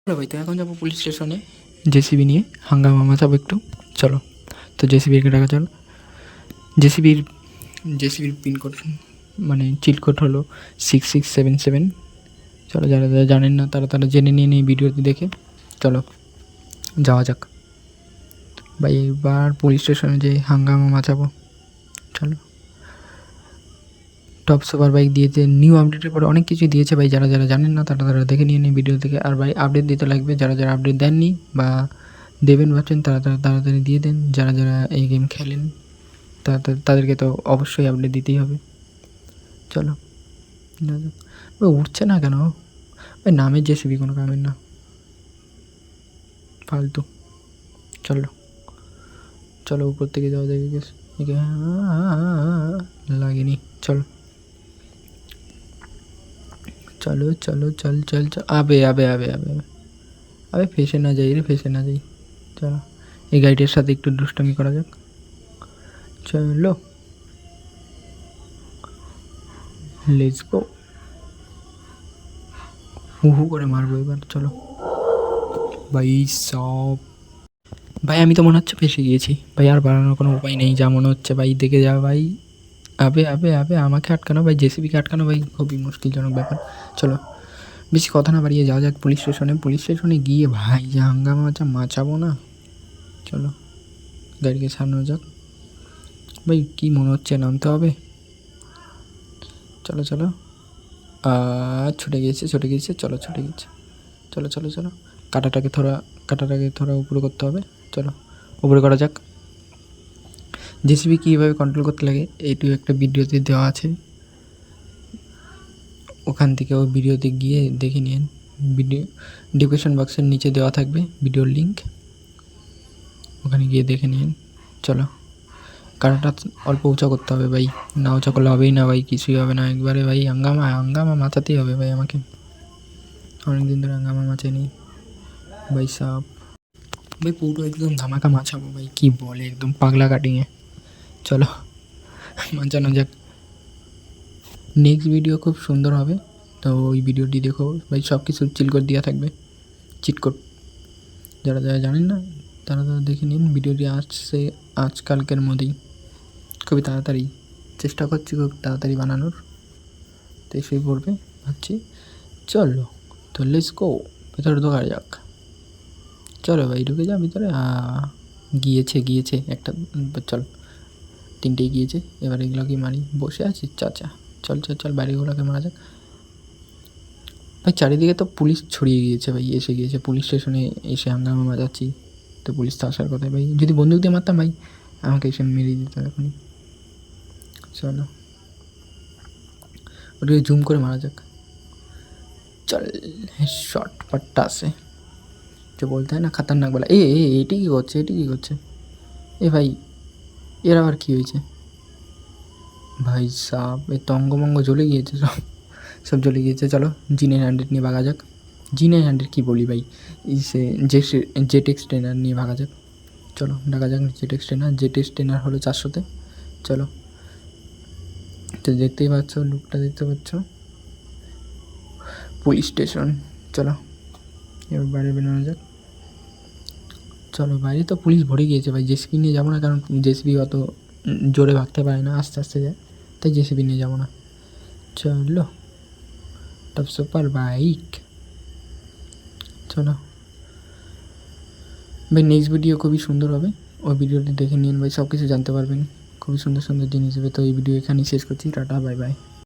চলো ভাই, তো এখন যাবো পুলিশ স্টেশনে জেসিবি নিয়ে হাঙ্গামা মাচাবো একটু। চলো, তো জেসিবিকে ডাকা চলো। জেসিবির জেসিবির পিনকোড মানে চিট কোড হলো 6677। চলো, যারা যারা জানেন না তারা তারা জেনে নিয়ে নিই ভিডিওটি দেখে। চলো যাওয়া যাক ভাই, এবার পুলিশ স্টেশনে যে হাঙ্গামা মাচাবো। চলো, টপ সুপার বাইক দিয়েছে, নিউ আপডেটের পরে অনেক কিছুই দিয়েছে ভাই। যারা যারা জানেন না তারা তারা দেখে নিয়ে নিই ভিডিও থেকে। আর ভাই আপডেট দিতে লাগবে, যারা যারা আপডেট দেননি বা দেবেন ভাবছেন তারা তারা তাড়াতাড়ি দিয়ে দেন। যারা যারা এই গেম খেলেন তাদেরকে তো অবশ্যই আপডেট দিতেই হবে। চলো ভাই, উঠছে না কেন ভাই? নামের জেসিবি কোনো কামের না, ফালতু। চলো চলো, উপর থেকে যাওয়া যায়। লাগেনি। চলো চলো চলো, চল চল চল। আবে আবে আবে আবে আবে আবে, ফেসে না যাই রে, ফেসে না যাই। চলো, এই গাড়িটার সাথে একটু দুষ্টামি করা যাক। চলো, লেটস গো। হু হু করে মারবো এবার। চলো ভাই সব, ভাই আমি তো মনে হচ্ছে ফেসে গিয়েছি ভাই। আর বাড়ানোর কোনো উপায় নেই যা মনে হচ্ছে ভাই, দেখে যা ভাই। আবে আবে আবে, আমাকে আটকানো ভাই, জেসিবিকে আটকানো ভাই খুবই মুশকিলজনক ব্যাপার। চলো, বেশি কথা না বাড়িয়ে যাওয়া যাক পুলিশ স্টেশনে। পুলিশ স্টেশনে গিয়ে ভাই যে হাঙ্গামা মাচাবো না। চলো, গাড়িকে সামনে যাক ভাই। কী মনে হচ্ছে, নামতে হবে? চলো চলো, ছুটে গিয়েছে ছুটে গিয়েছে। চলো, ছুটে গিয়েছে। চলো চলো চলো, কাটাটাকে থোড়া উপরে করতে হবে। চলো, উপরে করা যাক। জেসিবি কীভাবে কন্ট্রোল করতে লাগে এইটুকু একটা ভিডিওতে দেওয়া আছে, ওখান থেকে ওই ভিডিওতে গিয়ে দেখে নিন। ভিডিও ডিসক্রিপশন বক্সের নিচে দেওয়া থাকবে ভিডিওর লিঙ্ক, ওখানে গিয়ে দেখে নিন। চলো, কাটাটা অল্প উঁচা করতে হবে ভাই, না উঁচা করলে হবেই না ভাই, কিছুই হবে না একবারে ভাই। হাঙ্গামা হাঙ্গামা মাচাতেই হবে ভাই আমাকে, অনেকদিন ধরে হাঙ্গামা মাচাইনি ভাই সাপ। ভাই পুরো একদম ধামাকা মাছাবো ভাই, কী বলে একদম পাগলা কাটিংয়ে। চলো মাচানো যাক। নেক্সট ভিডিও খুব সুন্দর হবে, তো ওই ভিডিওটি দেখো ভাই। সব কিছু চিল করে দেওয়া থাকবে, চিট কোড। যারা যারা জানেন না তারা তারা দেখে নিন। ভিডিওটি আসছে আজকালকের মধ্যেই, খুবই তাড়াতাড়ি চেষ্টা করছি খুব তাড়াতাড়ি বানানোর, তো এসেই পড়বে ভাবছি। চলো, তো লেটস গো, ভেতরে ঢোকা যাক। চলো ভাই, ঢুকে যা ভিতরে। গিয়েছে গিয়েছে একটা। চল, তিনটেই গিয়েছে। এবার এগুলোকে মারি, বসে আছি চাচা। চল চল চল, বাড়িগুলোকে মারা যাক ভাই। চারিদিকে তো পুলিশ ছড়িয়ে গিয়েছে ভাই, এসে গিয়েছে পুলিশ স্টেশনে। এসে হাঙ্গামা বাজাচ্ছি, তো পুলিশ তো আসার কথাই ভাই। যদি বন্দুক দিয়ে মারতাম ভাই, আমাকে এসে মেরে দিত এখনই। চলো, ওটাকে জুম করে মারা যাক। চল, শর্ট পাট্টা আছে যে বলতে হয় না, খাতারনাক বলা। এটি কী করছে, এটি কী করছে? এ ভাই, এর আবার কী হয়েছে ভাই সাব? এ তো অঙ্গমঙ্গ জ্বলে গিয়েছে, সব সব জ্বলে গিয়েছে। চলো, G900 নিয়ে ভাগা যাক। G900 কী বলি ভাই, সে জেট এক্সটেনার নিয়ে ভাগা যাক। চলো, ডাকা যাক জেট এক্সটেনার। জেট এক্সটেনার হলো 400-তে। চলো, তো দেখতেই পাচ্ছ, লুকটা দেখতে পাচ্ছ, পুলিশ স্টেশন। চলো, এবার বাইরে বেরোনো যাক। চলো, বাইরে তো পুলিশ ভরে গিয়েছে ভাই। জেসিবি নিয়ে যাবো না, কারণ জেসিবি অত জোরে ভাগতে পারে না, আস্তে আস্তে যায়, তাই জেসিবি নিয়ে যাবো না। চলো, টপ সুপার বাইক। চলো ভাই, নেক্সট ভিডিও খুবই সুন্দর হবে, ওই ভিডিওটি দেখে নিন ভাই, সব কিছু জানতে পারবেন। খুবই সুন্দর সুন্দর জিনিস হবে। তো এই ভিডিও এখানেই শেষ করছি, টাটা বাই বাই।